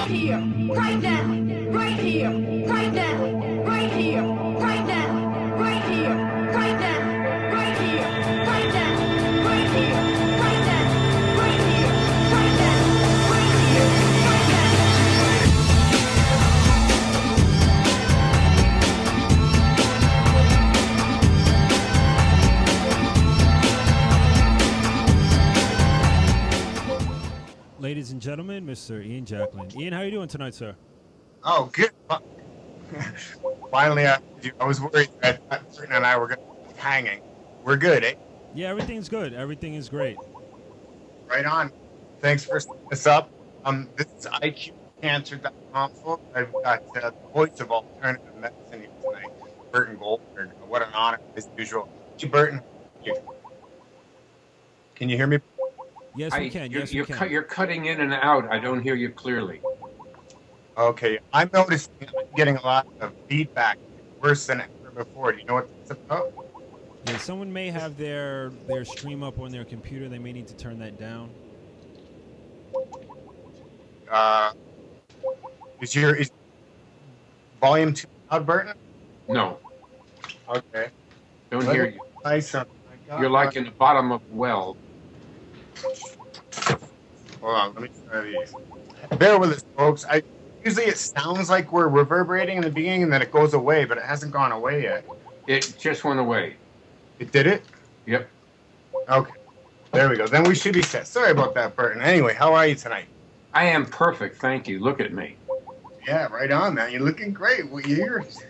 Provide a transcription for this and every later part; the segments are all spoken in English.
right here, right now, right here, right now, right here, right now, right here, right now, right here, right now, right here, right now, right here, right now, right here, right now. Ladies and gentlemen, Mr. Ian Jacklin. Ian, how are you doing tonight, sir? Oh, good. Finally, I was worried that Burton and I were going to be hanging. We're good, eh? Yeah, everything's good. Everything is great. Right on. Thanks for setting this up. This is iCure.com. I've got the voice of alternative medicine here tonight, Burton Goldberg. What an honor, as usual. Hey, Burton. Can you hear me? Yes, we can. Yes, we can. You're cutting in and out. I don't hear you clearly. Okay. I'm noticing I'm getting a lot of feedback, worse than ever before. Do you know what that's about? Yeah, someone may have their stream up on their computer. They may need to turn that down. Is volume too loud, Burton? No, Okay. don't hear you. Nice. You're like in the bottom of a well. Hold on, let me try these. Bear with us, folks. Usually it sounds like we're reverberating in the beginning and then it goes away, but it hasn't gone away yet. It just went away. It did it? Yep. Okay. There we go. Then we should be set. Sorry about that, Burton. Anyway, how are you tonight? I am perfect. Thank you. Look at me. Yeah, right on, man. You're looking great. What years?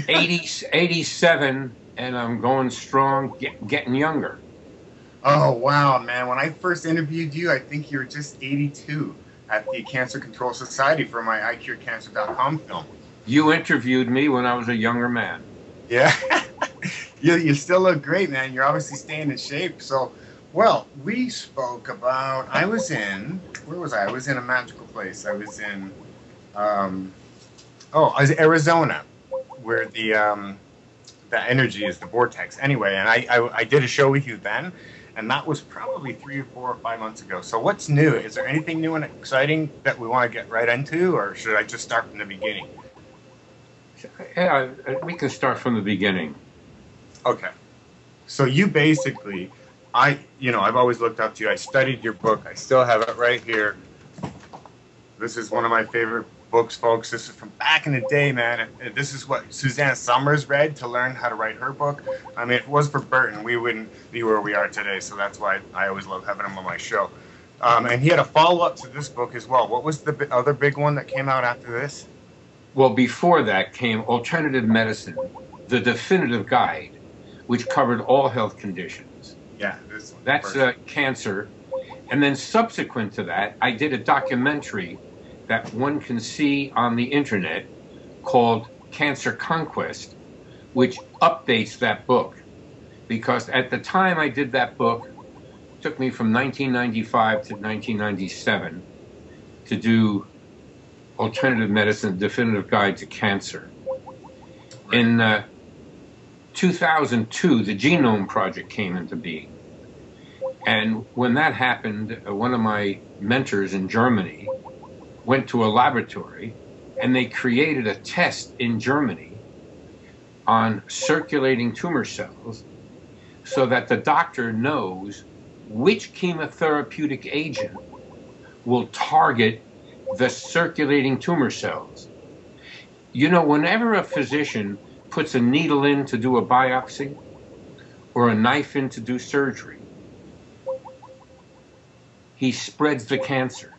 87, and I'm going strong, getting younger. Oh, wow, man. When I first interviewed you, I think you were just 82 at the Cancer Control Society for my iCureCancer.com film. You interviewed me when I was a younger man. Yeah. You still look great, man. You're obviously staying in shape. So, well, we spoke about, where was I? I was in a magical place. I was in, I was in Arizona, where the energy is the vortex. Anyway, and I did a show with you then, and that was probably 3 or 4 or 5 months ago. So what's new? Is there anything new and exciting that we want to get right into, or should I just start from the beginning? Yeah, we can start from the beginning. Okay. So you basically, I've always looked up to you. I studied your book. I still have it right here. This is one of my favorite books, folks. This is from back in the day, man. This is what Suzanne Summers read to learn how to write her book. I mean, if it was for Burton, we wouldn't be where we are today. So that's why I always love having him on my show. And he had a follow-up to this book as well. What was the other big one that came out after this? Well, before that came Alternative Medicine, the definitive guide, which covered all health conditions. Yeah, this one. That's cancer. And then subsequent to that, I did a documentary that one can see on the internet called Cancer Conquest, which updates that book. Because at the time I did that book, it took me from 1995 to 1997 to do Alternative Medicine, Definitive Guide to Cancer. In 2002, the Genome Project came into being. And when that happened, one of my mentors in Germany went to a laboratory and they created a test in Germany on circulating tumor cells so that the doctor knows which chemotherapeutic agent will target the circulating tumor cells. You know, whenever a physician puts a needle in to do a biopsy or a knife in to do surgery, he spreads the cancer.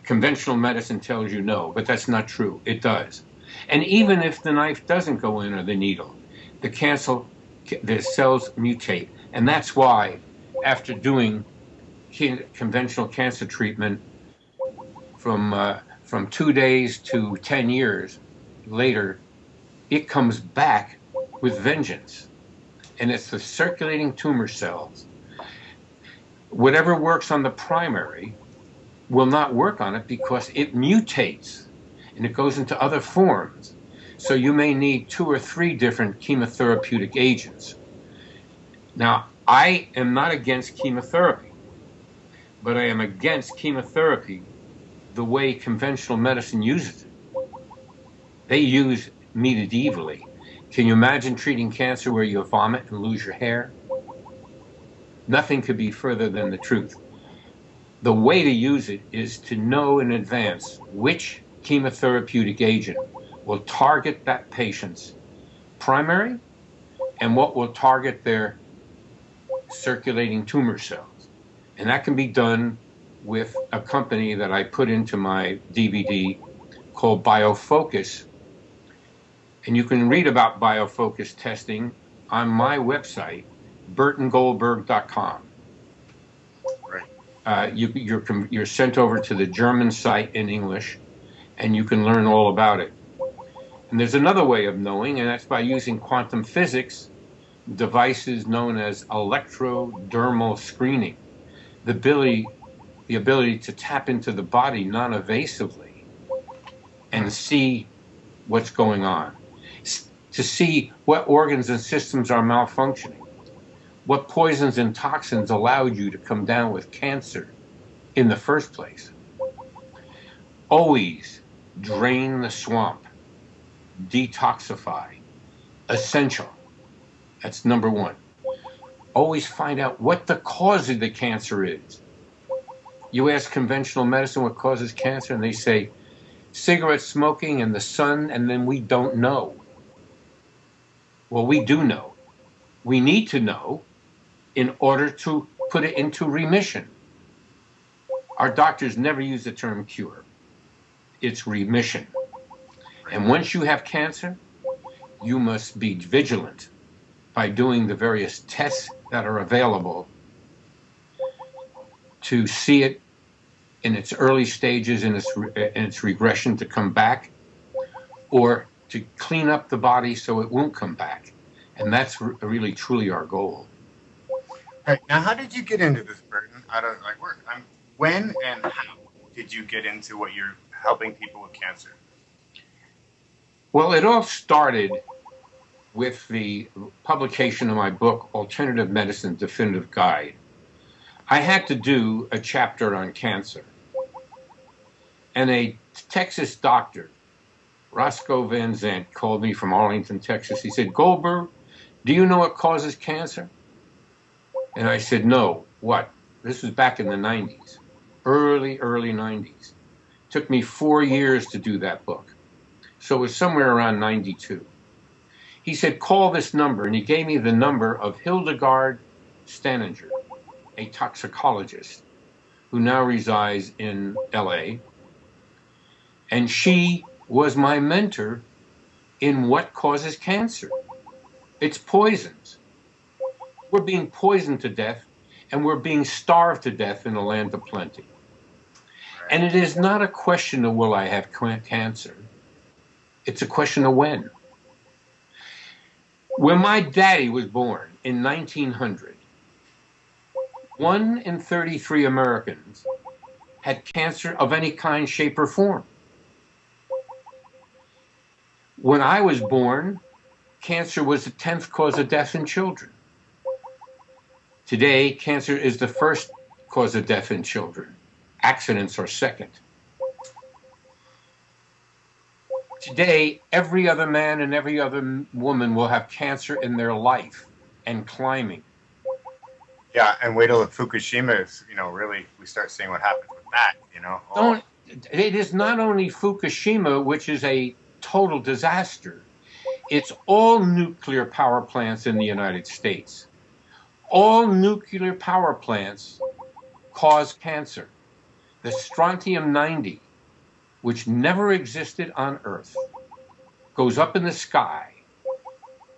Conventional medicine tells you no, but that's not true. It does. And even if the knife doesn't go in or the needle, the cells mutate. And that's why after doing conventional cancer treatment from 2 days to 10 years later, it comes back with vengeance. And it's the circulating tumor cells. Whatever works on the primary will not work on it because it mutates and it goes into other forms. So you may need 2 or 3 different chemotherapeutic agents. Now, I am not against chemotherapy, but I am against chemotherapy the way conventional medicine uses it. They use medievally. Can you imagine treating cancer where you vomit and lose your hair? Nothing could be further than the truth. The way to use it is to know in advance which chemotherapeutic agent will target that patient's primary and what will target their circulating tumor cells. And that can be done with a company that I put into my DVD called BioFocus. And you can read about BioFocus testing on my website, burtongoldberg.com. Right. You're sent over to the German site in English, and you can learn all about it. And there's another way of knowing, and that's by using quantum physics, devices known as electrodermal screening, the ability to tap into the body non-invasively and see what's going on, to see what organs and systems are malfunctioning, what poisons and toxins allowed you to come down with cancer in the first place. Always drain the swamp, detoxify, essential. That's number one. Always find out what the cause of the cancer is. You ask conventional medicine what causes cancer, and they say cigarette smoking and the sun, and then we don't know. Well, we do know. We need to know in order to put it into remission. Our doctors never use the term cure. It's remission. And once you have cancer, you must be vigilant by doing the various tests that are available to see it in its early stages, in its regression to come back, or to clean up the body so it won't come back. And that's really, truly our goal. Right. Now, how did you get into this, Burton? When and how did you get into what you're helping people with cancer? Well, it all started with the publication of my book, Alternative Medicine Definitive Guide. I had to do a chapter on cancer. And a Texas doctor, Roscoe Van Zandt, called me from Arlington, Texas. He said, "Goldberg, do you know what causes cancer?" And I said, "No." "What?" This was back in the 90s, early 90s. Took me 4 years to do that book. So it was somewhere around 92. He said, "Call this number." And he gave me the number of Hildegard Staninger, a toxicologist who now resides in LA. And she was my mentor in what causes cancer. It's poisons. We're being poisoned to death, and we're being starved to death in a land of plenty. And it is not a question of will I have cancer. It's a question of when. When my daddy was born in 1900, 1 in 33 Americans had cancer of any kind, shape, or form. When I was born, cancer was the 10th cause of death in children. Today, cancer is the first cause of death in children. Accidents are second. Today, every other man and every other woman will have cancer in their life, and climbing. Yeah, and wait till Fukushima is, really, we start seeing what happens with that, It is not only Fukushima, which is a total disaster. It's all nuclear power plants in the United States. All nuclear power plants cause cancer. The strontium-90, which never existed on Earth, goes up in the sky.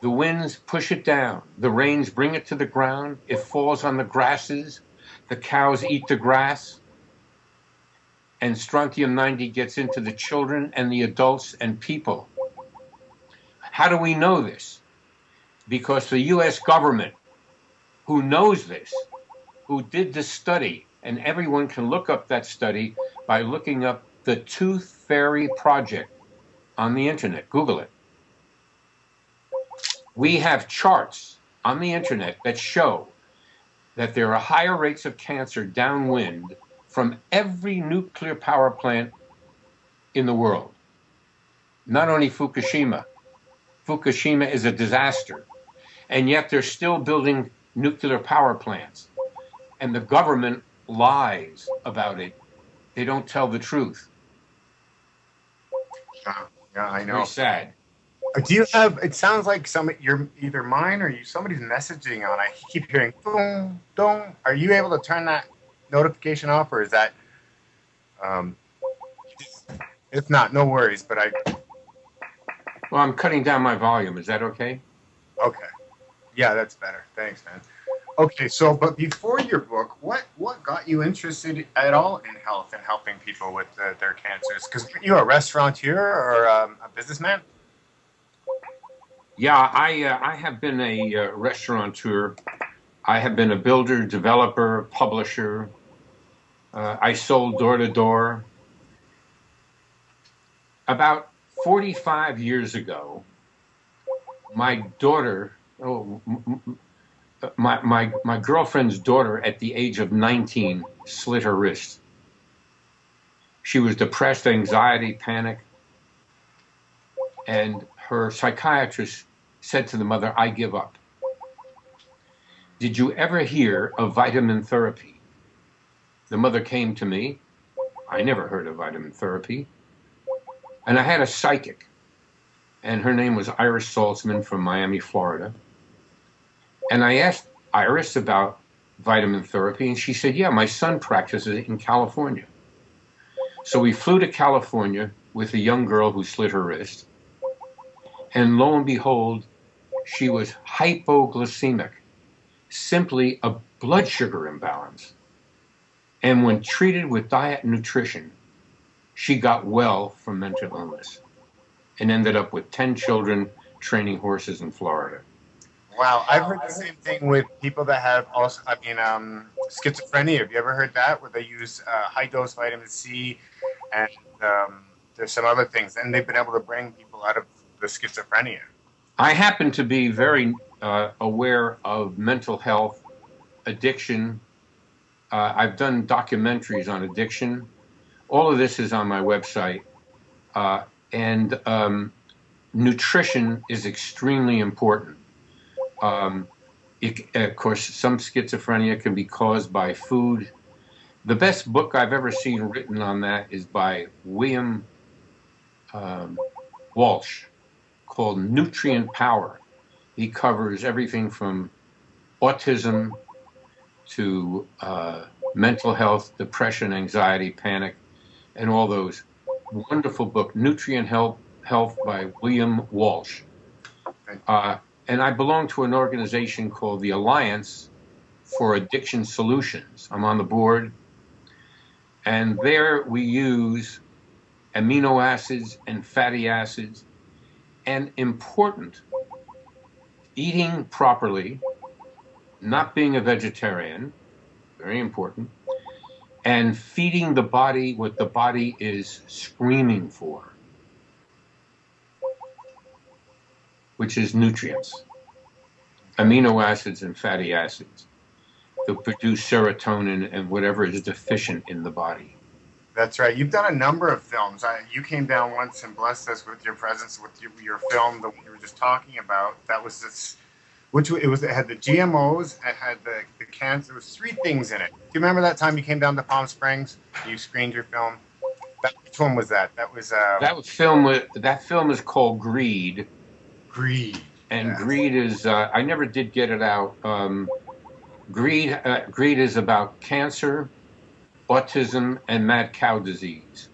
The winds push it down. The rains bring it to the ground. It falls on the grasses. The cows eat the grass. And strontium-90 gets into the children and the adults and people. How do we know this? Because the U.S. government, who knows this, who did this study, and everyone can look up that study by looking up the Tooth Fairy Project on the internet. Google it. We have charts on the internet that show that there are higher rates of cancer downwind from every nuclear power plant in the world. Not only Fukushima. Fukushima is a disaster. And yet they're still building nuclear power plants. And the government lies about it. They don't tell the truth. Yeah, I know. Very sad. Do you have? It sounds like you're either mine or somebody's messaging on. I keep hearing boom, boom. Are you able to turn that notification off, or is that? If not, no worries. But Well, I'm cutting down my volume. Is that okay? Okay. Yeah, that's better. Thanks, man. Okay, so but before your book, what got you interested at all in health and helping people with their cancers? Because you're a restaurateur or a businessman. Yeah, I have been a restaurateur. I have been a builder, developer, publisher. I sold door to door. About 45 years ago, my daughter, my girlfriend's daughter at the age of 19 slit her wrist. She was depressed, anxiety, panic. And her psychiatrist said to the mother, "I give up." Did you ever hear of vitamin therapy? The mother came to me. I never heard of vitamin therapy. And I had a psychic, and her name was Iris Saltzman from Miami, Florida. And I asked Iris about vitamin therapy, and she said, yeah, my son practices it in California. So we flew to California with a young girl who slit her wrist. And lo and behold, she was hypoglycemic, simply a blood sugar imbalance. And when treated with diet and nutrition, she got well from mental illness and ended up with 10 children training horses in Florida. Wow, I've heard the same thing with people that have schizophrenia. Have you ever heard that? Where they use high-dose vitamin C and there's some other things, and they've been able to bring people out of the schizophrenia. I happen to be very aware of mental health, addiction. I've done documentaries on addiction. All of this is on my website. And nutrition is extremely important. Of course, some schizophrenia can be caused by food. The best book I've ever seen written on that is by William Walsh, called Nutrient Power. He covers everything from autism to mental health, depression, anxiety, panic, and all those. Wonderful book, Nutrient Health by William Walsh. And I belong to an organization called the Alliance for Addiction Solutions. I'm on the board. And there we use amino acids and fatty acids. And important, eating properly, not being a vegetarian, very important, and feeding the body what the body is screaming for, which is nutrients, amino acids and fatty acids that produce serotonin and whatever is deficient in the body. That's right. You've done a number of films. You came down once and blessed us with your presence with your film that we were just talking about. That was this, it had the GMOs, it had the cancer. There was 3 things in it. Do you remember that time you came down to Palm Springs? You screened your film. Which one was that? That film is called Greed. Greed. And yes. Greed is, I never did get it out. Greed is about cancer, autism, and mad cow disease.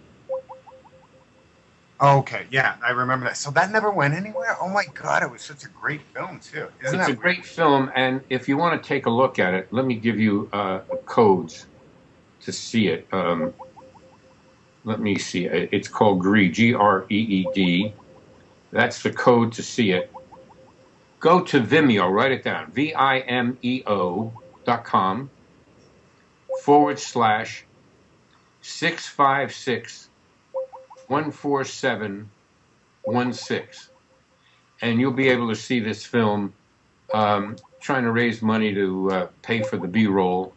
Okay, yeah, I remember that. So that never went anywhere? Oh my God, it was such a great film too. It's a great film, and if you want to take a look at it, let me give you codes to see it. Let me see. It's called Greed, Greed. That's the code to see it. Go to Vimeo, write it down, vimeo.com/656-147-16. And you'll be able to see this film, trying to raise money to pay for the B-roll.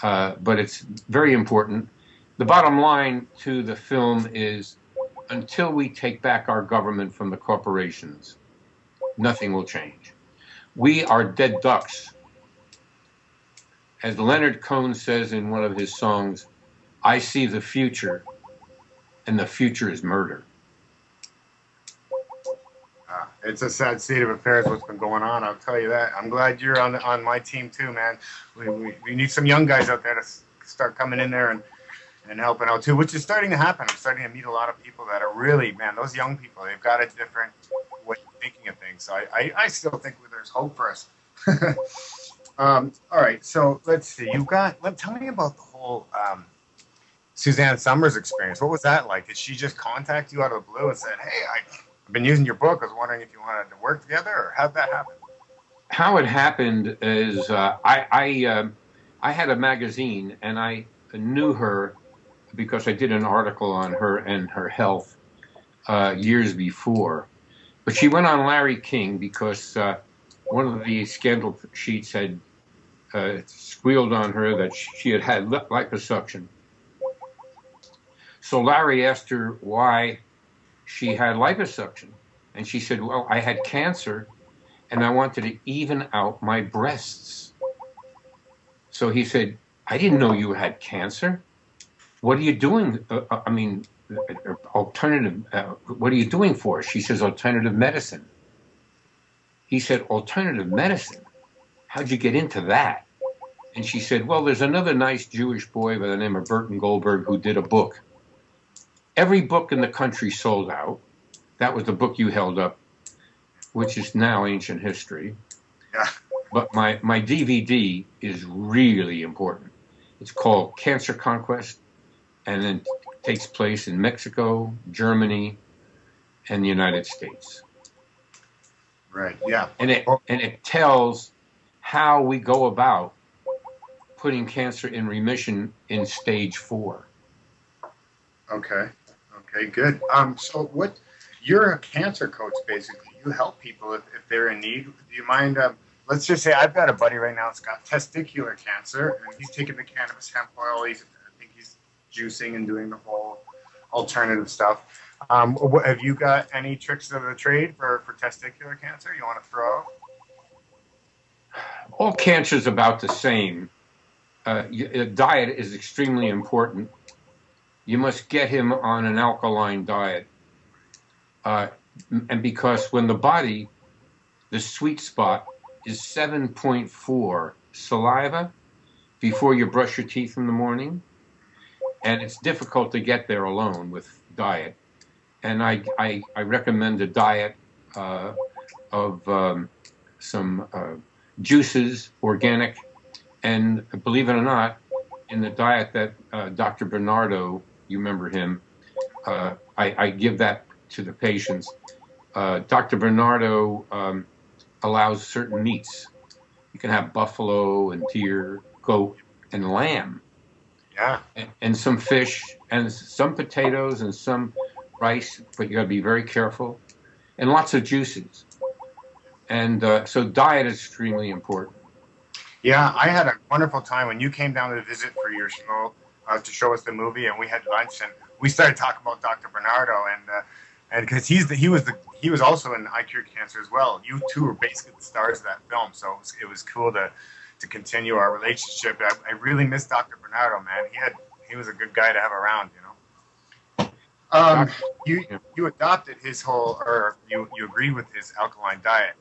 but it's very important. The bottom line to the film is, until we take back our government from the corporations, nothing will change. We are dead ducks. As Leonard Cohen says in one of his songs, I see the future, and the future is murder. It's a sad state of affairs what's been going on, I'll tell you that. I'm glad you're on my team too, man. We need some young guys out there to start coming in there and helping out too, which is starting to happen. I'm starting to meet a lot of people that are really, man, those young people, they've got a different way of thinking of things. So I still think there's hope for us. All right, so let's see. Tell me about the whole Suzanne Summers experience. What was that like? Did she just contact you out of the blue and said, hey, I've been using your book. I was wondering if you wanted to work together, or how'd that happen? How it happened is I had a magazine, and I knew her because I did an article on her and her health years before. But she went on Larry King because one of the scandal sheets had squealed on her that she had had liposuction. So Larry asked her why she had liposuction. And she said, well, I had cancer, and I wanted to even out my breasts. So he said, I didn't know you had cancer. What are you doing? Alternative, what are you doing for us? She says, alternative medicine. He said, alternative medicine? How'd you get into that? And she said, well, there's another nice Jewish boy by the name of Burton Goldberg who did a book. Every book in the country sold out. That was the book you held up, which is now ancient history. Yeah. But my DVD is really important. It's called Cancer Conquest, and then takes place in Mexico, Germany, and the United States. Right, yeah. And it tells how we go about putting cancer in remission in stage 4. Okay, good. So you're a cancer coach, basically. You help people if they're in need. Do you mind, let's just say I've got a buddy right now that's got testicular cancer, and he's taking the cannabis hemp oil. I think he's juicing and doing the whole alternative stuff. Have you got any tricks of the trade for testicular cancer you want to throw out? All cancer is about the same. Diet is extremely important. You must get him on an alkaline diet. And because when the body, the sweet spot is 7.4 saliva before you brush your teeth in the morning, and it's difficult to get there alone with diet. And I recommend a diet of some juices, organic, and believe it or not, in the diet that Dr. Bernardo, you remember him, I give that to the patients. Dr. Bernardo allows certain meats. You can have buffalo and deer, goat, and lamb. Yeah. And some fish, and some potatoes, and some rice, but you got to be very careful. And lots of juices. And so diet is extremely important. Yeah, I had a wonderful time when you came down to visit for your show to show us the movie, and we had lunch, and we started talking about Dr. Bernardo, and because he was also in iCure Cancer as well. You two were basically the stars of that film, so it was cool to continue our relationship. I really miss Dr. Bernardo, man. He was a good guy to have around, you know. You adopted his whole, or you agree with his alkaline diet,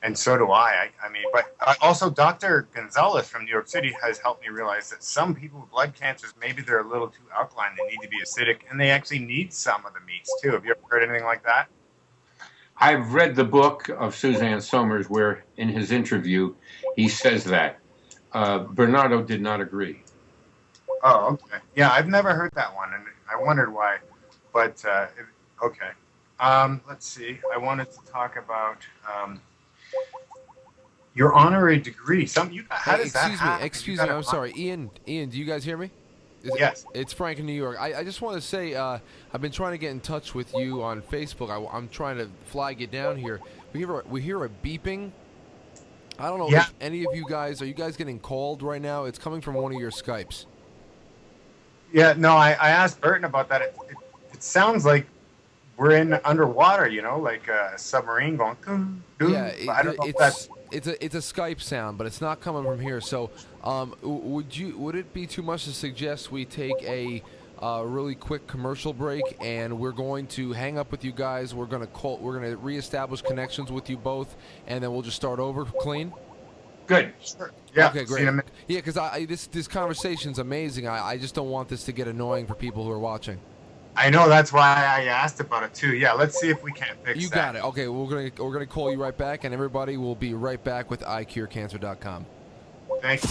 and so do I. But also Dr. Gonzalez from New York City has helped me realize that some people with blood cancers, maybe they're a little too alkaline. They need to be acidic, and they actually need some of the meats too. Have you ever heard anything like that? I've read the book of Suzanne Somers where in his interview he says that. Bernardo did not agree. Oh, okay. Yeah, I've never heard that one, and I wondered why. But, okay. Let's see. I wanted to talk about your honorary degree. How does that happen? Excuse me. I'm sorry. Ian, do you guys hear me? Yes. It's Frank in New York. I just want to say I've been trying to get in touch with you on Facebook. I'm trying to flag you down here. We hear a beeping I don't know Yeah. if any of you guys, are you guys getting called right now? It's coming from one of your Skypes. Yeah, no, I asked Burton about that. It sounds like we're in underwater, you know, like a submarine going. Doo, doo. Yeah, I don't know if that's. it's a Skype sound, but it's not coming from here. So, would it be too much to suggest we take a really quick commercial break, and we're going to hang up with you guys. We're gonna reestablish connections with you both, and then we'll just start over clean. Good. Sure. Yeah. Okay, see you in a great. minute. Yeah, because this conversation's amazing. I just don't want this to get annoying for people who are watching. I know, that's why I asked about it too. Yeah, let's see if we can't fix that. You got it. Okay, we're gonna call you right back, and everybody will be right back with iCureCancer.com. Thank you.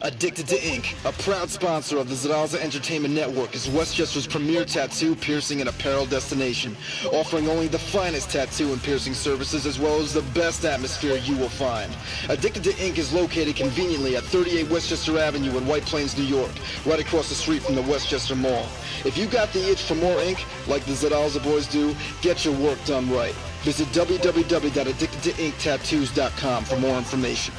Addicted to Ink, a proud sponsor of the Zaraza Entertainment Network, is Westchester's premier tattoo, piercing, and apparel destination, offering only the finest tattoo and piercing services as well as the best atmosphere you will find. Addicted to Ink is located conveniently at 38 Westchester Avenue in White Plains, New York, right across the street from the Westchester Mall. If you got the itch for more ink, like the Zaraza boys do, get your work done right. Visit www.addictedtoinktattoos.com for more information.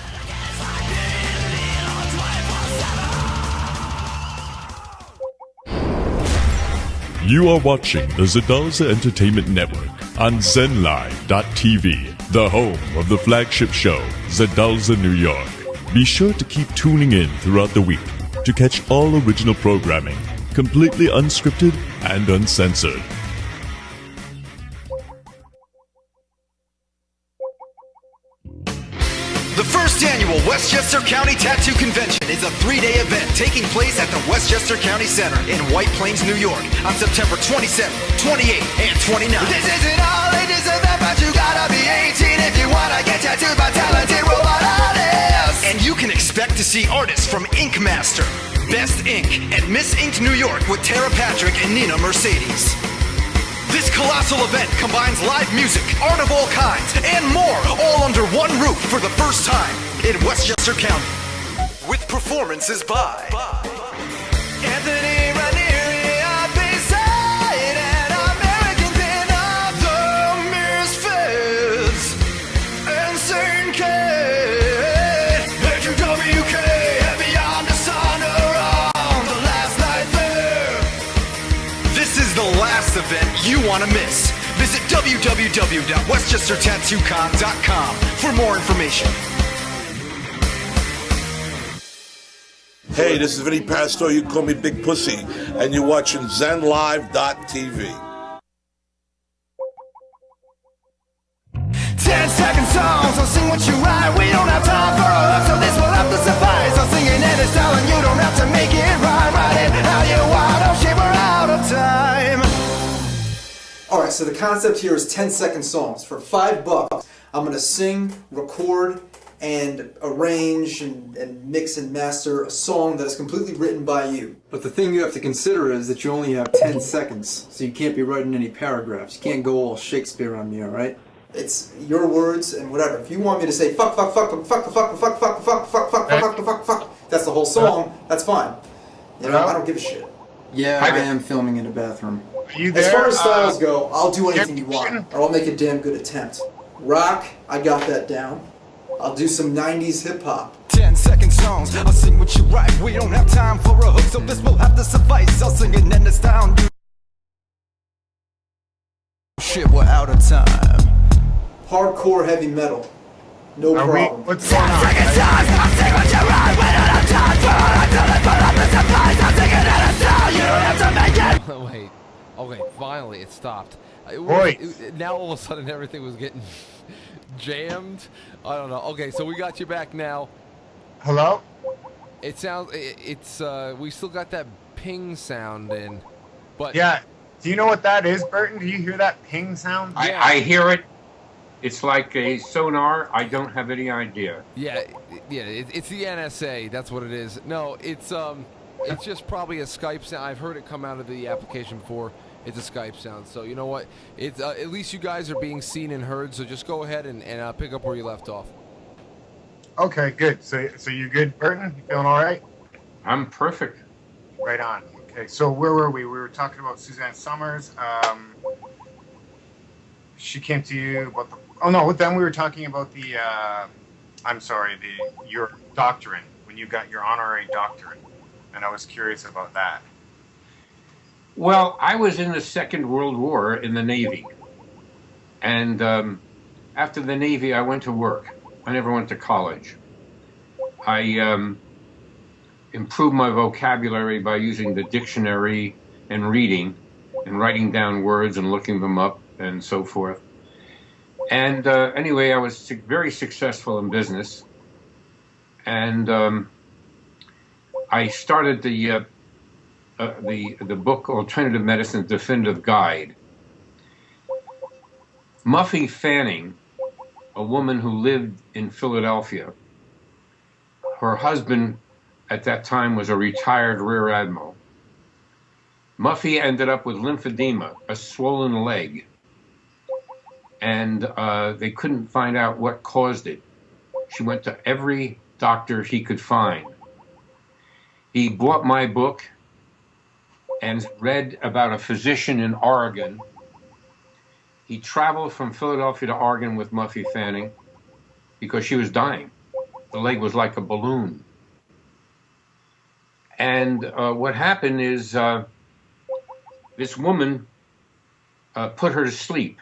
You are watching the Zaraza Entertainment Network on ZenLive.tv, the home of the flagship show, Zaraza New York. Be sure to keep tuning in throughout the week to catch all original programming, completely unscripted and uncensored. The first annual Westchester County Tattoo Convention is a 3-day event taking place at the Westchester County Center in White Plains, New York on September 27th, 28th, and 29th. This isn't all ages event, but you gotta be 18 if you wanna get tattooed by talented robot artists. And you can expect to see artists from Ink Master, Best Ink, and Miss Ink New York with Tara Patrick and Nina Mercedes. This colossal event combines live music, art of all kinds, and more, all under one roof for the first time in Westchester County. With performances by Anthony Ranieri, beside an American pin of the Misfits, and Saint K, Andrew WK, and Beyond the Sun around the last night there. This is the last event you want to miss. Visit www.westchestertattoocon.com for more information. Hey, this is Vinny Pastor. You can call me Big Pussy, and you're watching ZenLive.tv. 10-second songs, I'll sing what you write. We don't have time for a hook, so this will have to suffice. I'll sing it in a style, and you don't have to make it rhyme. Write it how you want. Oh shit, we're out of time. Alright, so the concept here is 10-second songs. For $5, I'm going to sing, record, and arrange and mix and master a song that is completely written by you. But the thing you have to consider is that you only have 10 seconds, so you can't be writing any paragraphs. You can't go all Shakespeare on me, alright? It's your words and whatever. If you want me to say fuck, fuck, fuck, fuck, fuck, fuck, fuck, fuck, fuck, fuck, fuck, fuck, fuck, fuck, that's the whole song, that's fine. You know, I don't give a shit. Yeah, I am filming in a bathroom. Are you there? As far as styles go, I'll do anything you want, or I'll make a damn good attempt. Rock, I got that down. I'll do some 90s hip-hop. 10-second songs, I'll sing what you write. We don't have time for a hook, so this will have to suffice. I'll sing it in the style. Shit, we're out of time. Hardcore heavy metal. No problem. What's going on? I'll sing what you write. We don't have time for a hook, so this will have to suffice. I'll sing it in the style. You don't have to make it. Wait. Okay, finally it stopped. Now all of a sudden everything was getting jammed. I don't know. Okay, so we got you back now. Hello? It sounds. It's. We still got that ping sound in, but Yeah. Do you know what that is, Burton? Do you hear that ping sound? I hear it. It's like a sonar. I don't have any idea. Yeah. It's the NSA. That's what it is. No, it's just probably a Skype sound. I've heard it come out of the application before. It's a Skype sound. So you know what? It's at least you guys are being seen and heard. So just go ahead and pick up where you left off. Okay, good. So you good, Burton? You feeling all right? I'm perfect. Right on. Okay, so where were we? We were talking about Suzanne Summers. She came to you about the. Oh no, then we were talking about the. I'm sorry, your doctorate when you got your honorary doctorate, and I was curious about that. Well, I was in the Second World War in the Navy, and after the Navy, I went to work. I never went to college. I improved my vocabulary by using the dictionary and reading and writing down words and looking them up and so forth. And anyway, I was very successful in business, and I started the book Alternative Medicine Definitive Guide. Muffy Fanning, a woman who lived in Philadelphia, her husband at that time was a retired rear admiral. Muffy ended up with lymphedema, a swollen leg, and they couldn't find out what caused it. She went to every doctor he could find. He bought my book and read about a physician in Oregon. He traveled from Philadelphia to Oregon with Muffy Fanning because she was dying. The leg was like a balloon. And what happened is this woman put her to sleep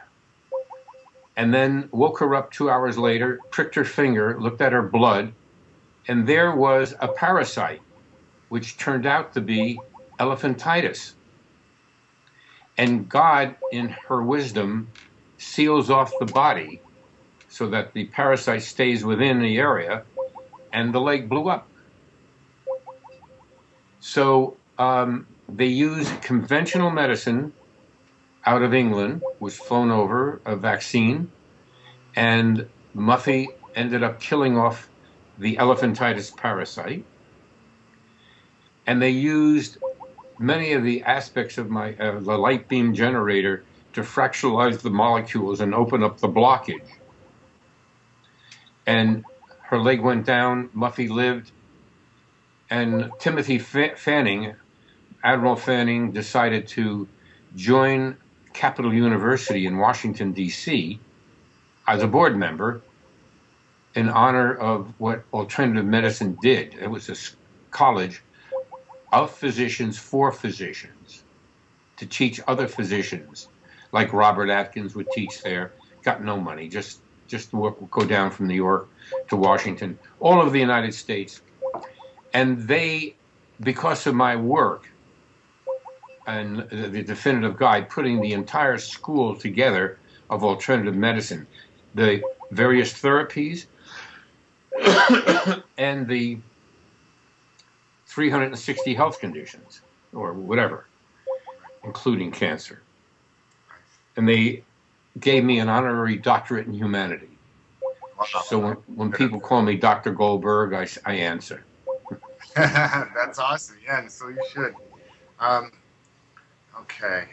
and then woke her up 2 hours later, pricked her finger, looked at her blood, and there was a parasite, which turned out to be elephantitis. And God, in her wisdom, seals off the body so that the parasite stays within the area, and the leg blew up. So they used conventional medicine out of England, was flown over, a vaccine, and Muffy ended up killing off the elephantitis parasite. And they used many of the aspects of my the light beam generator to fractionalize the molecules and open up the blockage. And her leg went down, Muffy lived, and Timothy Fanning, Admiral Fanning, decided to join Capital University in Washington, D.C. as a board member in honor of what alternative medicine did. It was a college of physicians for physicians to teach other physicians, like Robert Atkins would teach there. Got no money, just go down from New York to Washington, all over the United States. And they, because of my work and the definitive guide, putting the entire school together of alternative medicine, the various therapies and the 360 health conditions, or whatever, including cancer. And they gave me an honorary doctorate in humanity. So when people call me Dr. Goldberg, I answer. That's awesome. Yeah, and so you should. Okay.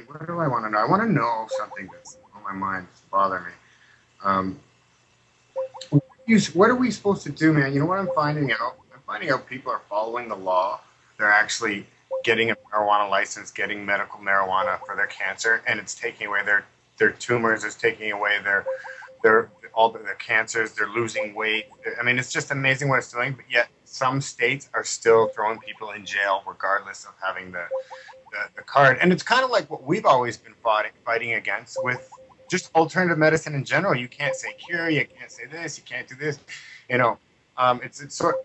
What do I want to know? I want to know something that's on my mind, that's bothering me. What are we supposed to do, man? You know what I'm finding out? I'm finding out people are following the law. They're actually getting a marijuana license, getting medical marijuana for their cancer, and it's taking away their tumors. It's taking away all their cancers. They're losing weight. I mean, it's just amazing what it's doing. But yet, some states are still throwing people in jail regardless of having the card. And it's kind of like what we've always been fighting against with just alternative medicine in general. You can't say cure. You can't say this. You can't do this. You know, it's sort.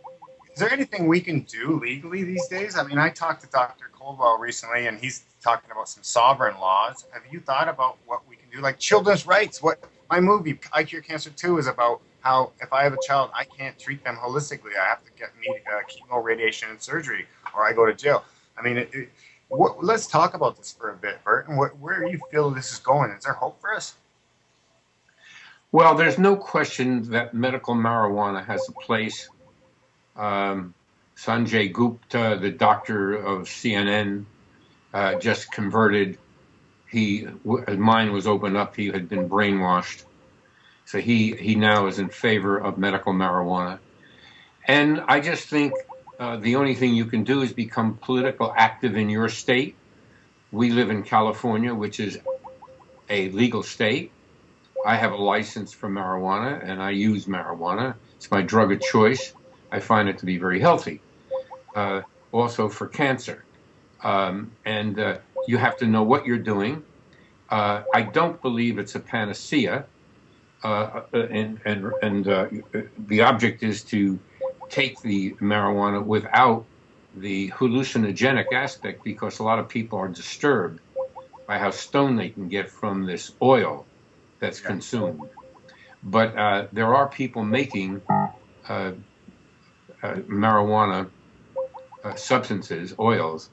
Is there anything we can do legally these days? I mean, I talked to Dr. Coldwell recently, and he's talking about some sovereign laws. Have you thought about what we can do, like children's rights? What my movie iCure Cancer 2 is about, how if I have a child, I can't treat them holistically. I have to get chemo, radiation, and surgery, or I go to jail. I mean, let's talk about this for a bit, Burton. Where do you feel this is going? Is there hope for us? Well, there's no question that medical marijuana has a place. Sanjay Gupta, the doctor of CNN, just converted. His mind was opened up. He had been brainwashed. So he now is in favor of medical marijuana. And I just think The only thing you can do is become political active in your state. We live in California, which is a legal state. I have a license for marijuana, and I use marijuana. It's my drug of choice. I find it to be very healthy. Also for cancer. And you have to know what you're doing. I don't believe it's a panacea. The object is to take the marijuana without the hallucinogenic aspect, because a lot of people are disturbed by how stoned they can get from this oil that's consumed. But there are people making marijuana substances, oils,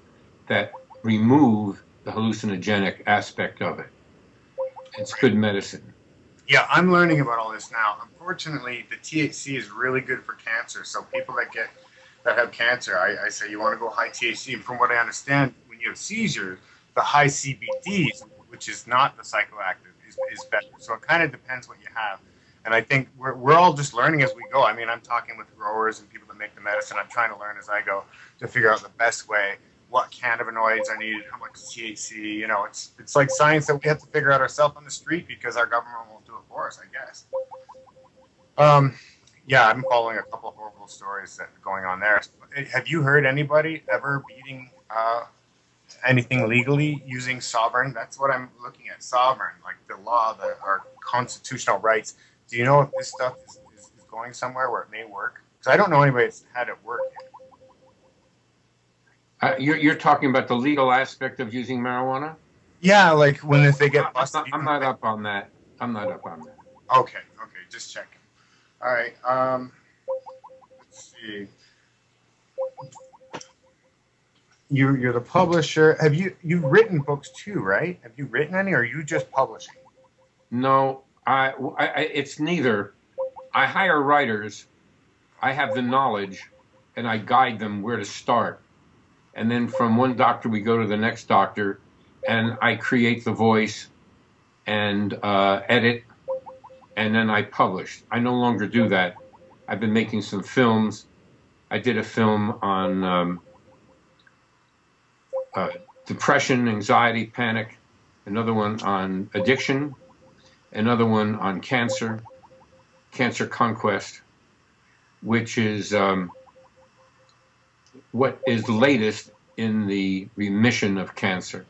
that remove the hallucinogenic aspect of it. It's good medicine. Yeah, I'm learning about all this now. Unfortunately, the THC is really good for cancer. So people that have cancer, I say you want to go high THC. And from what I understand, when you have seizures, the high CBD, which is not the psychoactive, is better. So it kind of depends what you have. And I think we're all just learning as we go. I mean, I'm talking with growers and people that make the medicine. I'm trying to learn as I go to figure out the best way, what cannabinoids are needed, how much THC. You know, it's like science that we have to figure out ourselves on the street because our government won't do it for us, I guess. Yeah, I'm following a couple of horrible stories that are going on there. Have you heard anybody ever beating anything legally using sovereign? That's what I'm looking at, sovereign, like the law, our constitutional rights. Do you know if this stuff is going somewhere where it may work? Because I don't know anybody that's had it work yet. You're talking about the legal aspect of using marijuana? Yeah, like if they get busted. I'm not up on that. Okay, just checking. All right, let's see. You're the publisher. You've written books too, right? Have you written any, or are you just publishing? No, it's neither. I hire writers. I have the knowledge, and I guide them where to start. And then from one doctor, we go to the next doctor, and I create the voice and edit, and then I publish. I no longer do that. I've been making some films. I did a film on depression, anxiety, panic, another one on addiction, another one on cancer conquest, which is what is latest in the remission of cancer.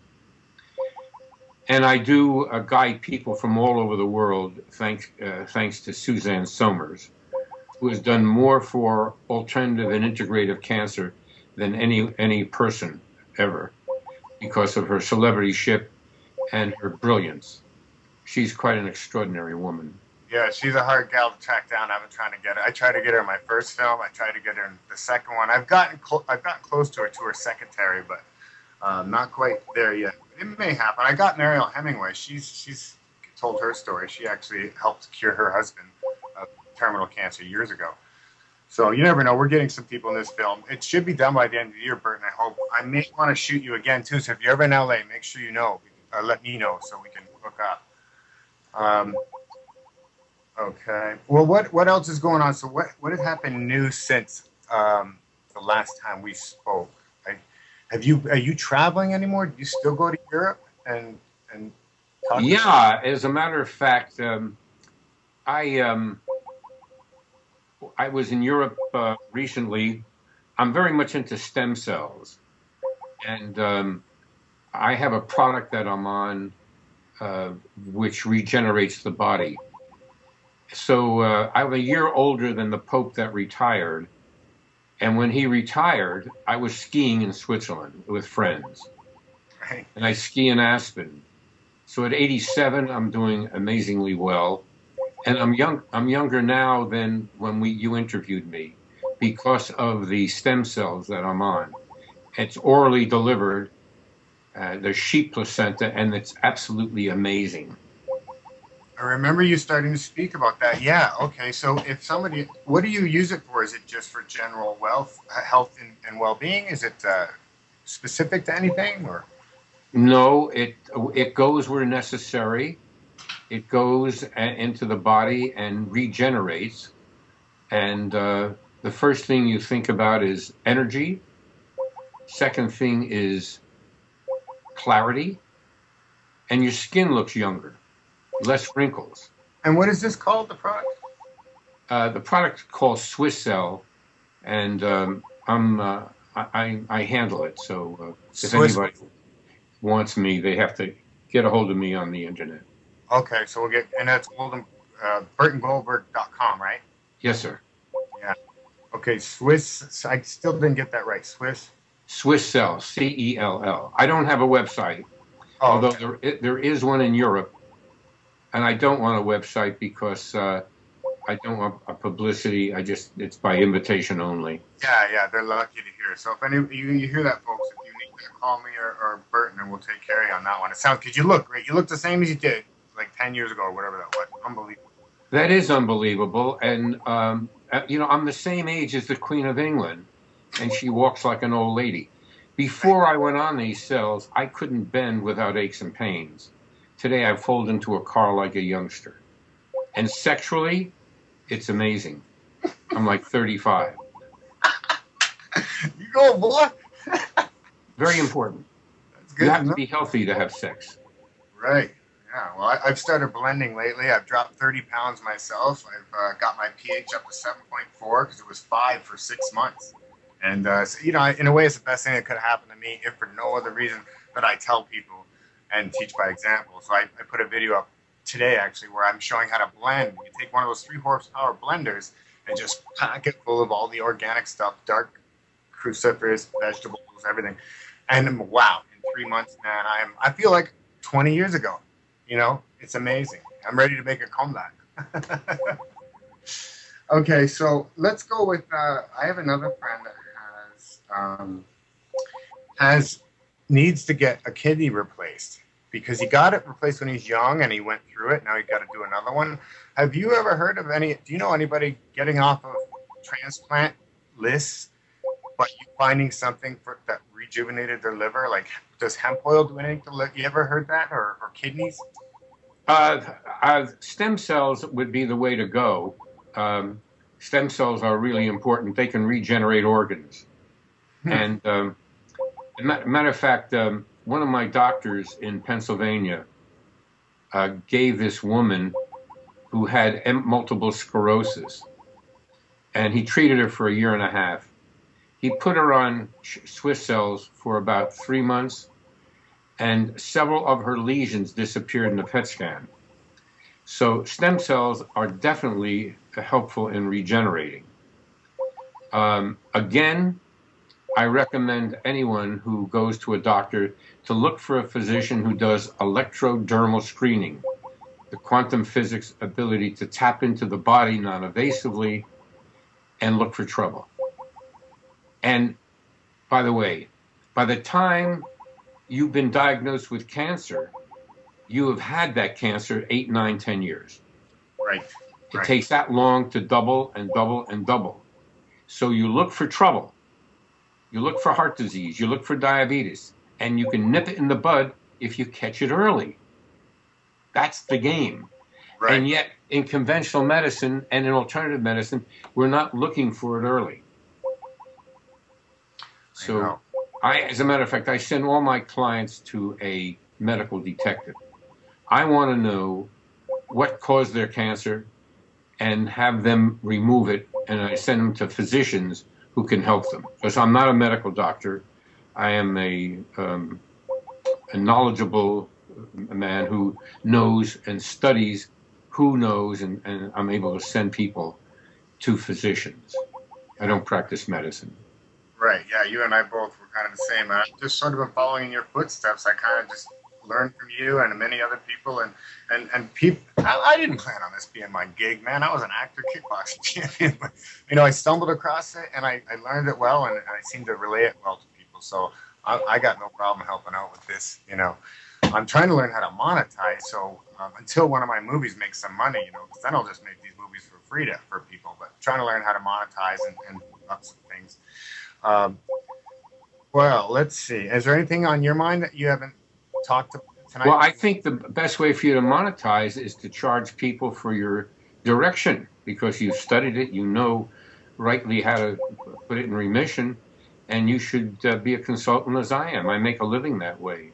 And I do guide people from all over the world, thanks to Suzanne Somers, who has done more for alternative and integrative cancer than any person ever, because of her celebrityship and her brilliance. She's quite an extraordinary woman. Yeah, she's a hard gal to track down. I've been trying to get her. I tried to get her in my first film. I tried to get her in the second one. I've gotten close to her secretary, but not quite there yet. It may happen. I got Mariel Hemingway. She's told her story. She actually helped cure her husband of terminal cancer years ago. So you never know. We're getting some people in this film. It should be done by the end of the year, Burton, I hope. I may want to shoot you again, too. So if you're ever in LA, make sure you know. Let me know so we can hook up. Okay. Well, what else is going on? So what has happened new since the last time we spoke? Are you traveling anymore? Do you still go to Europe and talk? Yeah, as a matter of fact, I was in Europe recently. I'm very much into stem cells, and I have a product that I'm on which regenerates the body. So I'm a year older than the Pope that retired. And when he retired, I was skiing in Switzerland with friends. Right. And I ski in Aspen. So at 87, I'm doing amazingly well. And I'm younger now than when you interviewed me because of the stem cells that I'm on. It's orally delivered, the sheep placenta, and it's absolutely amazing. I remember you starting to speak about that. Yeah, okay. So if somebody, what do you use it for? Is it just for general health and well-being? Is it specific to anything? Or no, it goes where necessary. It goes into the body and regenerates. And the first thing you think about is energy. Second thing is clarity. And your skin looks younger, less wrinkles. And what is this called, the product? The product called Swiss Cell, and I handle it. So if anybody wants me, they have to get a hold of me on the internet. Okay, so we'll get, and that's BurtonGoldberg.com, right? Yes, sir. Yeah. Okay, Swiss. I still didn't get that right. Swiss Cell, CELL. I don't have a website, although there is one in Europe, and I don't want a website because I don't want a publicity. It's by invitation only. Yeah, they're lucky to hear it. So if you hear that, folks, if you need to call me or Burton, and we'll take care of you on that one. It sounds, because you look great. You look the same as you did like 10 years ago or whatever that was. Unbelievable. That is unbelievable, and I'm the same age as the Queen of England, and she walks like an old lady. Before I went on these cells, I couldn't bend without aches and pains. Today, I fold into a car like a youngster. And sexually, it's amazing. I'm like 35. You go, boy. Very important. That's good. You have to be healthy to have sex. Right. Yeah. Well, I've started blending lately. I've dropped 30 pounds myself. I've got my pH up to 7.4 because it was 5 for 6 months. And, so, in a way, it's the best thing that could happen to me, if for no other reason that I tell people and teach by example. So I put a video up today, actually, where I'm showing how to blend. You take one of those 3-horsepower blenders and just pack it full of all the organic stuff, dark cruciferous, vegetables, everything. And wow, in 3 months, man, I feel like 20 years ago. It's amazing. I'm ready to make a comeback. Okay, so let's go with, I have another friend that needs to get a kidney replaced because he got it replaced when he's young and he went through it. Now he's got to do another one. Have you ever heard of do you know anybody getting off of transplant lists, but you finding something that rejuvenated their liver? Like, does hemp oil do anything to liver? You ever heard that? Or kidneys? Stem cells would be the way to go. Stem cells are really important. They can regenerate organs. And matter of fact, one of my doctors in Pennsylvania gave this woman who had multiple sclerosis, and he treated her for 1.5 years. He put her on Swiss cells for about 3 months, and several of her lesions disappeared in the PET scan. So stem cells are definitely helpful in regenerating. Again, I recommend anyone who goes to a doctor to look for a physician who does electrodermal screening, the quantum physics ability to tap into the body non-invasively and look for trouble. And by the way, by the time you've been diagnosed with cancer, you have had that cancer 8, 9, 10 years. Right. It takes that long to double and double and double. So you look for trouble. You look for heart disease. You look for diabetes. And you can nip it in the bud if you catch it early. That's the game. Right. And yet, in conventional medicine and in alternative medicine, we're not looking for it early. So, as a matter of fact, I send all my clients to a medical detective. I want to know what caused their cancer and have them remove it, and I send them to physicians who can help them. Because I'm not a medical doctor. I am a knowledgeable man who knows and studies who knows, and I'm able to send people to physicians. I don't practice medicine. Right, yeah, you and I both were kind of the same. I've just sort of been following in your footsteps. I kind of just learned from you and many other people, and people. I didn't plan on this being my gig, man. I was an actor, kickboxing champion, but I stumbled across it and I learned it well, and I seem to relay it well to people. So I got no problem helping out with this. I'm trying to learn how to monetize. So until one of my movies makes some money, because then I'll just make these movies for free for people. But trying to learn how to monetize and lots of things. Well, let's see. Is there anything on your mind that you haven't talked about tonight? Well, I think the best way for you to monetize is to charge people for your direction, because you've studied it. You know rightly how to put it in remission, and you should be a consultant as I am. I make a living that way.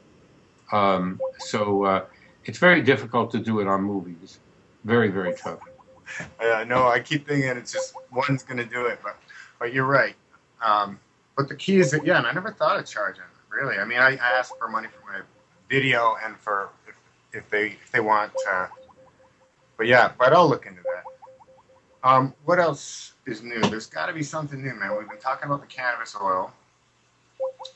So it's very difficult to do it on movies. Very, very tough. No, I keep thinking it's just one's going to do it, but you're right. But the key is that, and I never thought of charging, really. I mean, I ask for money for my video and for if they want, but I'll look into that. What else is new? There's got to be something new, man. We've been talking about the cannabis oil.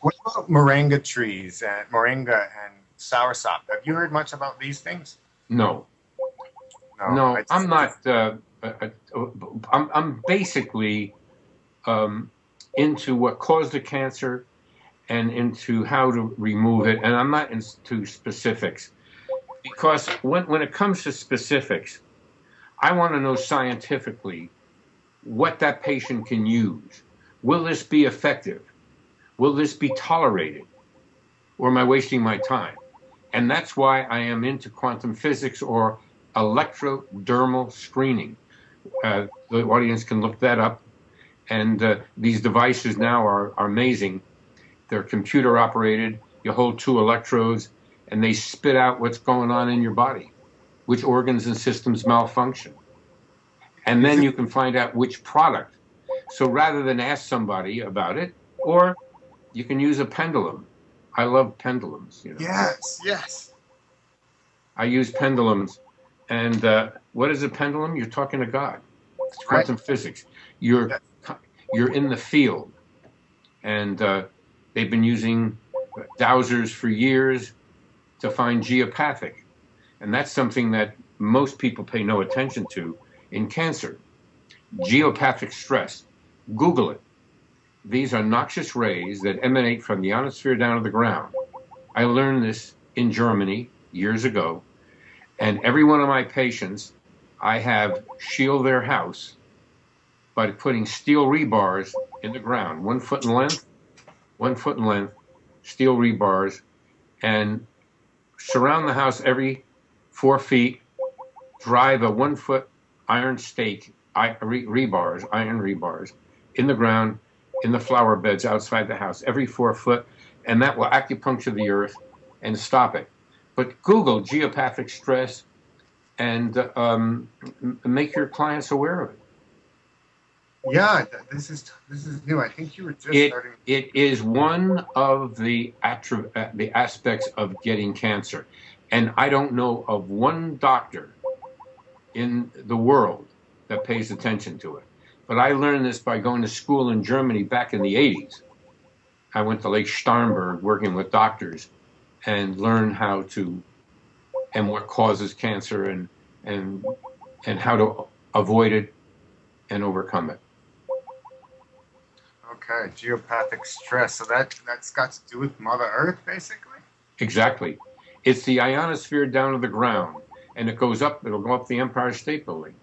What about moringa trees and moringa and soursop? Have you heard much about these things? No, I'm not. I'm basically into what caused the cancer and into how to remove it, and I'm not into specifics because when it comes to specifics, I want to know scientifically what that patient can use. Will this be effective? Will this be tolerated? Or am I wasting my time? And that's why I am into quantum physics or electrodermal screening. The audience can look that up. And these devices now are amazing. They're computer operated. You hold 2 electrodes and they spit out what's going on in your body, which organs and systems malfunction. And then you can find out which product. So rather than ask somebody about it, or you can use a pendulum. I love pendulums. You know. Yes. I use pendulums. And what is a pendulum? You're talking to God. It's quantum physics. You're in the field. And they've been using dowsers for years to find geopathic. And that's something that most people pay no attention to in cancer. Geopathic stress. Google it. These are noxious rays that emanate from the ionosphere down to the ground. I learned this in Germany years ago. And every one of my patients, I have shield their house by putting steel rebars in the ground, 1 foot in length, steel rebars, and surround the house every 4 feet, drive a 1 foot iron stake, iron rebars, in the ground, in the flower beds outside the house, every 4 foot, and that will acupuncture the earth and stop it. But Google geopathic stress and make your clients aware of it. Yeah, this is new. I think you were just starting. It is one of the aspects of getting cancer. And I don't know of one doctor in the world that pays attention to it. But I learned this by going to school in Germany back in the 80s. I went to Lake Starnberg working with doctors and learned how to, and what causes cancer and how to avoid it and overcome it. Okay, geopathic stress. So that's got to do with Mother Earth, basically? Exactly. It's the ionosphere down to the ground, and it'll go up the Empire State Building.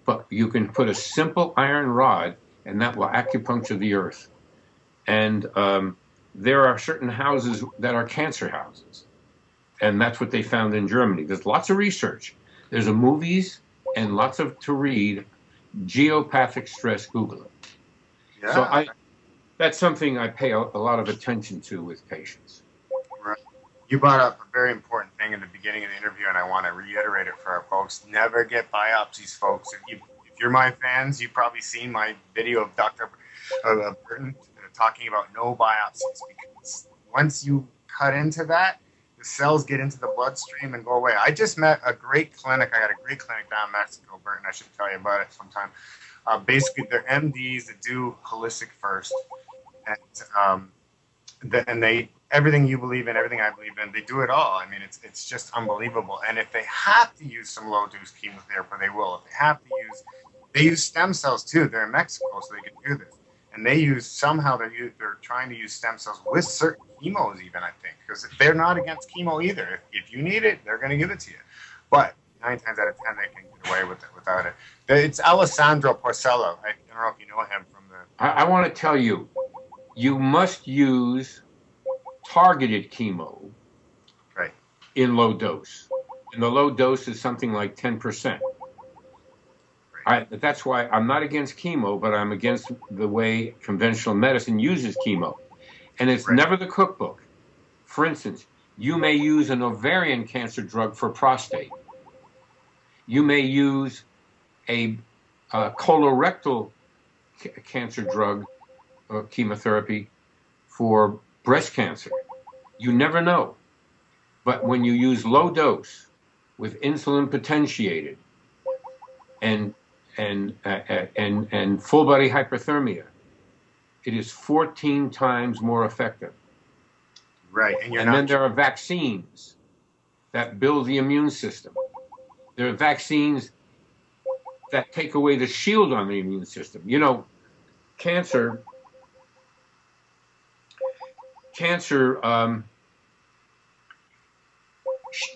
But you can put a simple iron rod, and that will acupuncture the earth. And there are certain houses that are cancer houses. And that's what they found in Germany. There's lots of research. There's movies and lots to read. Geopathic stress, Google it. Yeah. So that's something I pay a lot of attention to with patients. Right. You brought up a very important thing in the beginning of the interview, and I want to reiterate it for our folks. Never get biopsies, folks. If you're my fans, you've probably seen my video of Dr. Burton talking about no biopsies, because once you cut into that, the cells get into the bloodstream and go away. I just met a great clinic. I got a great clinic down in Mexico, Burton. I should tell you about it sometime. Basically, they're MDs that do holistic first, and they everything you believe in, everything I believe in, they do it all. I mean, it's just unbelievable. And if they have to use some low-dose chemotherapy, they will. If they have to they use stem cells too. They're in Mexico, so they can do this. And they use they're trying to use stem cells with certain chemos, even, I think, because they're not against chemo either. If you need it, they're going to give it to you. But 9 times out of 10, they can get away with it without it. It's Alessandro Porcello. I don't know if you know him from the. I want to tell you, you must use targeted chemo in low dose. And the low dose is something like 10%. Right. That's why I'm not against chemo, but I'm against the way conventional medicine uses chemo. And it's never the cookbook. For instance, you may use an ovarian cancer drug for prostate. You may use a colorectal cancer drug or chemotherapy for breast cancer. You never know. But when you use low dose with insulin potentiated and full body hyperthermia, it is 14 times more effective. Right, and then there are vaccines that build the immune system. There are vaccines that take away the shield on the immune system. You know, cancer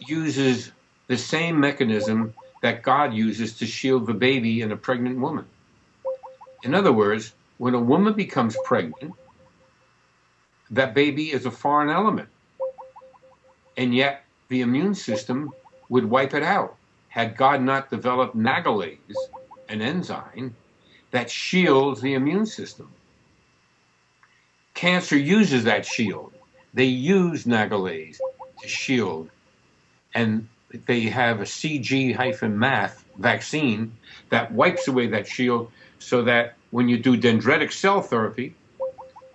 uses the same mechanism that God uses to shield the baby in a pregnant woman. In other words, when a woman becomes pregnant, that baby is a foreign element. And yet the immune system would wipe it out had God not developed nagalase, an enzyme that shields the immune system. Cancer uses that shield. They use nagalase to shield. And they have a CG-math vaccine that wipes away that shield so that when you do dendritic cell therapy,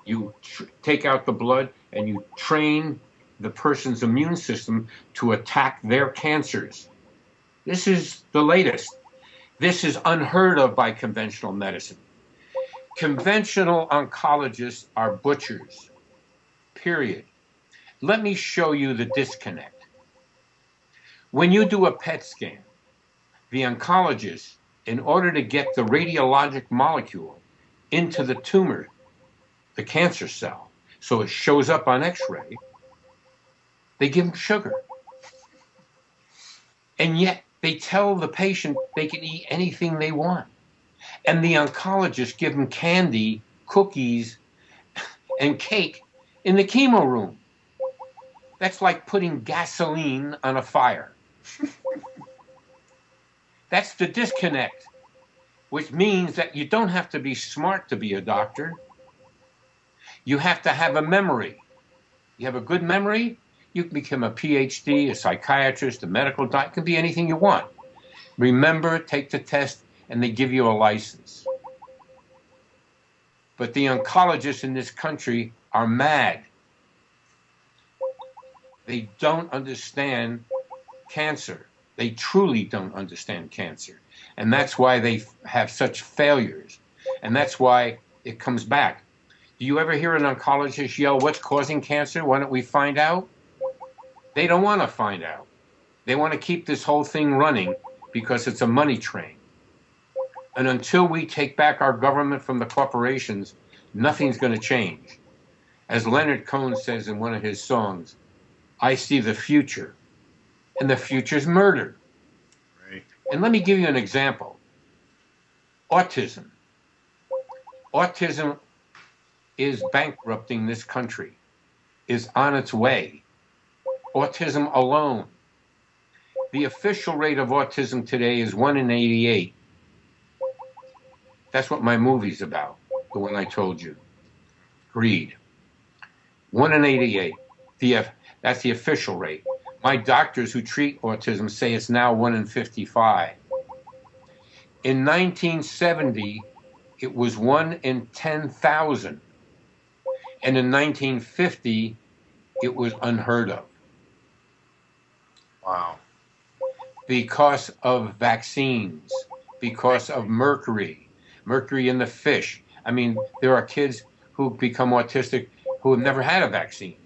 you take out the blood and you train the person's immune system to attack their cancers. This is the latest. This is unheard of by conventional medicine. Conventional oncologists are butchers, period. Let me show you the disconnect. When you do a PET scan, the oncologist, in order to get the radiologic molecule into the tumor, the cancer cell, so it shows up on X-ray, they give them sugar. And yet they tell the patient they can eat anything they want. And the oncologist give them candy, cookies, and cake in the chemo room. That's like putting gasoline on a fire. That's the disconnect, which means that you don't have to be smart to be a doctor. You have to have a memory. You have a good memory, you can become a PhD, a psychiatrist, a medical doctor. It can be anything you want. Remember, take the test, and they give you a license. But the oncologists in this country are mad. They don't understand cancer. They truly don't understand cancer. And that's why they have such failures. And that's why it comes back. Do you ever hear an oncologist yell, "What's causing cancer? Why don't we find out?" They don't want to find out. They want to keep this whole thing running because it's a money train. And until we take back our government from the corporations, nothing's going to change. As Leonard Cohen says in one of his songs, I see the future, and the future's murder. Right. And let me give you an example. Autism. Autism is bankrupting this country, is on its way. Autism alone. The official rate of autism today is 1 in 88. That's what my movie's about, the one I told you. Greed. 1 in 88. That's the official rate. My doctors who treat autism say it's now 1 in 55. In 1970, it was 1 in 10,000. And in 1950, it was unheard of. Wow. Because of vaccines, because of mercury in the fish. I mean, there are kids who become autistic who have never had a vaccine.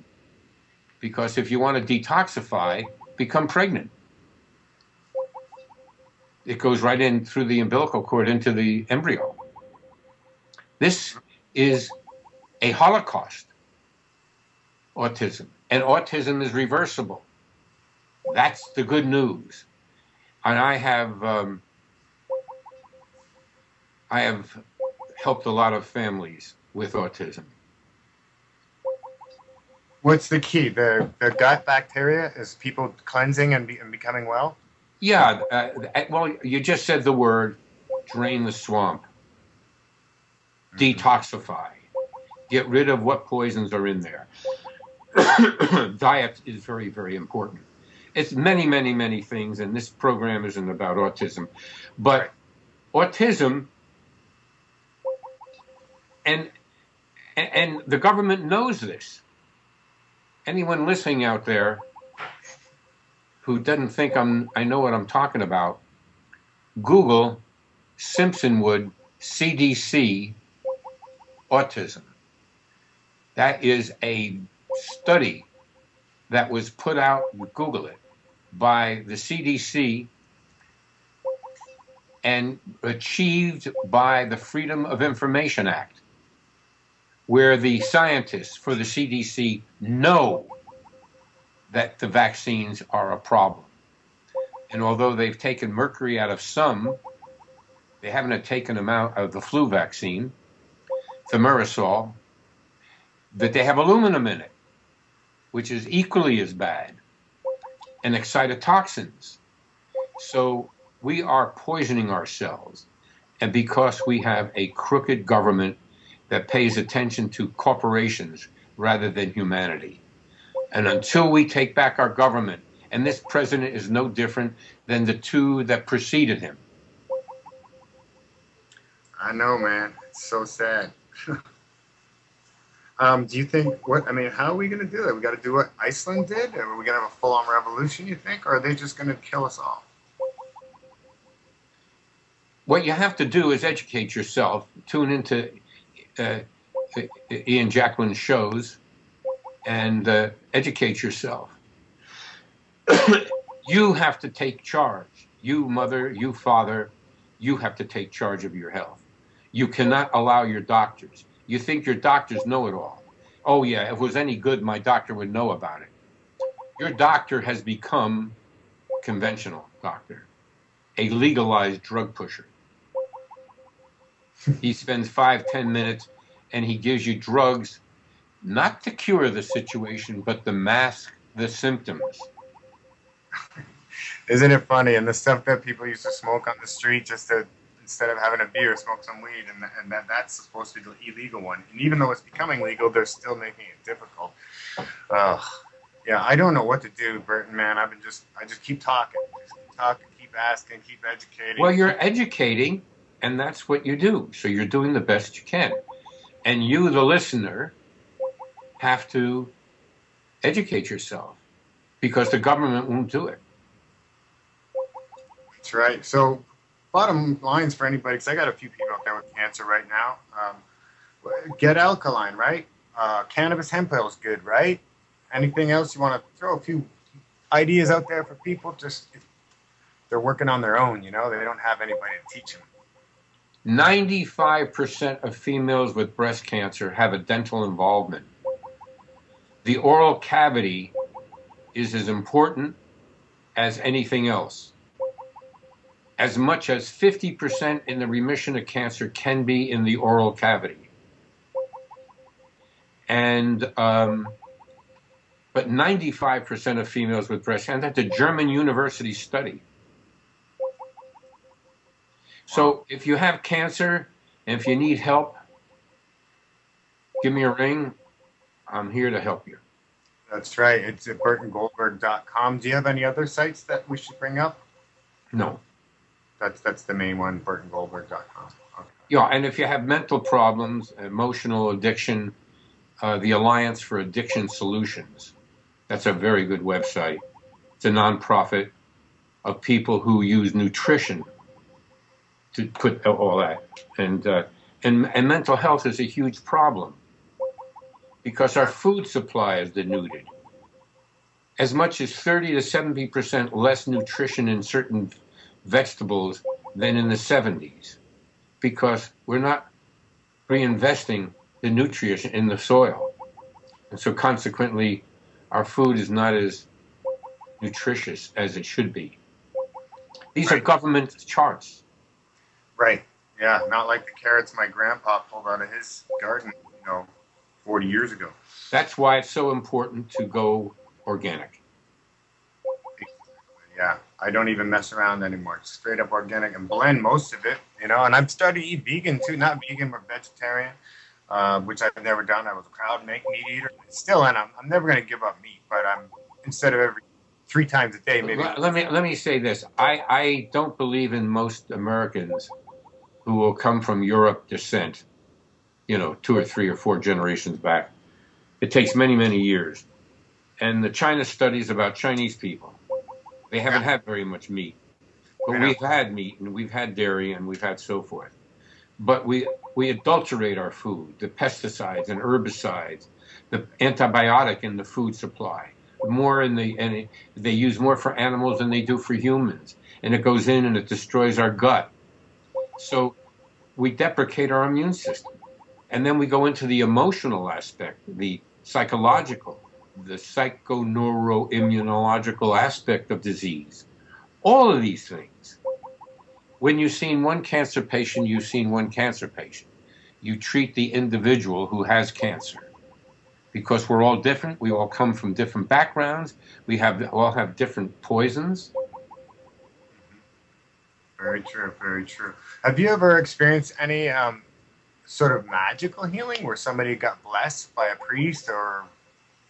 Because if you want to detoxify, become pregnant. It goes right in through the umbilical cord into the embryo. This is a Holocaust, autism. And autism is reversible. That's the good news. And I have helped a lot of families with autism. What's the key? The gut bacteria? Is people cleansing and becoming well? Yeah. Well, you just said the word, drain the swamp, detoxify, get rid of what poisons are in there. Diet is very, very important. It's many, many, many things, and this program isn't about autism. But autism, and the government knows this. Anyone listening out there who doesn't think I know what I'm talking about, Google Simpsonwood CDC autism. That is a study that was put out, Google it, by the CDC and achieved by the Freedom of Information Act, where the scientists for the CDC know that the vaccines are a problem. And although they've taken mercury out of some, they haven't taken them out of the flu vaccine, thimerosal, that they have aluminum in it, which is equally as bad, and excitotoxins. So we are poisoning ourselves, and because we have a crooked government that pays attention to corporations rather than humanity. And until we take back our government, and this president is no different than the two that preceded him. I know, man. It's so sad. Do you think, how are we going to do that? We got to do what Iceland did? Are we going to have a full-on revolution, you think? Or are they just going to kill us all? What you have to do is educate yourself. Tune into Ian Jackman's shows and educate yourself. You have to take charge. You mother, you father, you have to take charge of your health. You cannot allow your doctors. You think your doctors know it all. Oh yeah, if it was any good, my doctor would know about it. Your doctor has become conventional doctor, a legalized drug pusher. He spends 5-10 minutes and he gives you drugs, not to cure the situation, but to mask the symptoms. Isn't it funny? And the stuff that people used to smoke on the street just to, instead of having a beer, smoke some weed, and that's supposed to be the illegal one. And even though it's becoming legal, they're still making it difficult. Yeah, I don't know what to do, Burton, man. I just keep talking. Keep asking, keep educating. Well, you're educating, and that's what you do. So you're doing the best you can. And you, the listener, have to educate yourself because the government won't do it. That's right. So bottom lines for anybody, because I got a few people out there with cancer right now. Get alkaline, right? Cannabis hemp oil is good, right? Anything else you want to throw a few ideas out there for people? Just they're working on their own, they don't have anybody to teach them. 95% of females with breast cancer have a dental involvement. The oral cavity is as important as anything else. As much as 50% in the remission of cancer can be in the oral cavity. And, but 95% of females with breast cancer, that's a German university study. So if you have cancer and if you need help, give me a ring. I'm here to help you. That's right. It's at burtongoldberg.com. Do you have any other sites that we should bring up? No. That's the main one, burtongoldberg.com. Okay. Yeah, and if you have mental problems, emotional addiction, the Alliance for Addiction Solutions, that's a very good website. It's a nonprofit of people who use nutrition to put all that. And mental health is a huge problem because our food supply is denuded. As much as 30 to 70% less nutrition in certain vegetables than in the 70s because we're not reinvesting the nutrients in the soil. And so consequently, our food is not as nutritious as it should be. These are government charts. Right. Yeah, not like the carrots my grandpa pulled out of his garden, 40 years ago. That's why it's so important to go organic. Yeah. I don't even mess around anymore. It's straight up organic and blend most of it, you know. And I've started to eat vegan too, not vegan but vegetarian, which I've never done. I was a proud meat eater, still, and I'm never going to give up meat. But I'm instead of every 3 times a day, maybe. Let me say this. I don't believe in most Americans who will come from Europe descent, 2 or 3 or 4 generations back. It takes many, many years. And the China studies about Chinese people, they haven't had very much meat. But we've had meat, and we've had dairy, and we've had so forth. But we adulterate our food, the pesticides and herbicides, the antibiotic in the food supply. They use more for animals than they do for humans. And it goes in and it destroys our gut. So we deprecate our immune system. And then we go into the emotional aspect, the psychological, the psychoneuroimmunological aspect of disease. All of these things. When you've seen one cancer patient, you've seen one cancer patient. You treat the individual who has cancer. Because we're all different. We all come from different backgrounds. We all have different poisons. Very true, very true. Have you ever experienced any sort of magical healing where somebody got blessed by a priest or,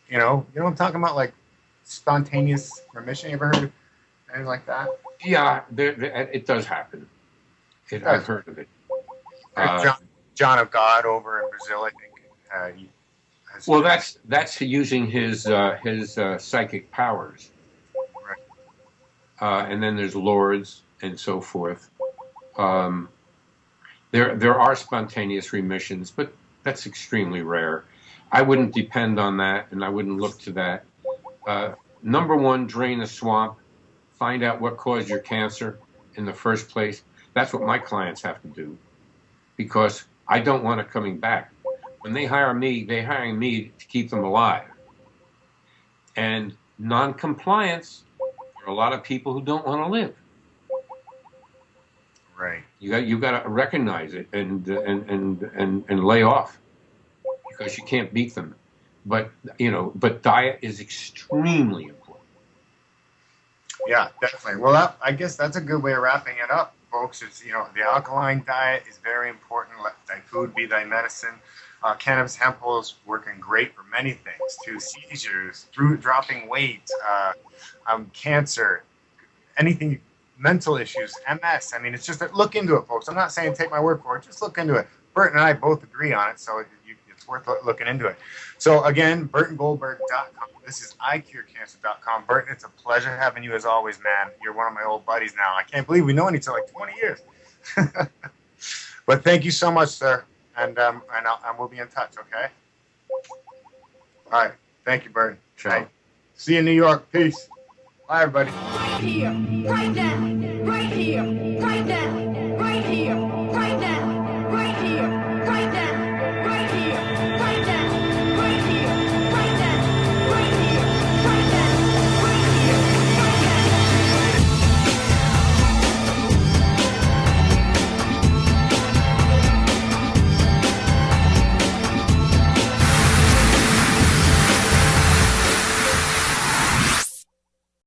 you know what I'm talking about, like spontaneous remission? You ever heard of anything like that? Yeah, it does happen. I've heard of it. John of God over in Brazil, I think. Well, that's using his psychic powers. Right. And then there's lords and so forth. There are spontaneous remissions, but that's extremely rare. I wouldn't depend on that, and I wouldn't look to that. Number one, drain a swamp. Find out what caused your cancer in the first place. That's what my clients have to do, because I don't want it coming back. When they hire me, they're hiring me to keep them alive. And non-compliance, there are a lot of people who don't want to live. Right. You got to recognize it and lay off, because you can't beat them. But diet is extremely important. Yeah, definitely. Well, I guess that's a good way of wrapping it up, folks. It's, the alkaline diet is very important. Let thy food be thy medicine. Cannabis hemp oil is working great for many things, too. Seizures, dropping weight, cancer, anything, mental issues, MS. I mean, it's just look into it, folks. I'm not saying take my word for it. Just look into it. Bert and I both agree on it, so it's worth looking into it. So, again, BurtonGoldberg.com. This is iCureCancer.com. Burton, it's a pleasure having you as always, man. You're one of my old buddies now. I can't believe we've known each other like 20 years. But thank you so much, sir. And we'll be in touch, okay? All right. Thank you, Burton. Sure. Right. See you in New York. Peace. Bye, everybody. Right here, right now, right here, right now, right here.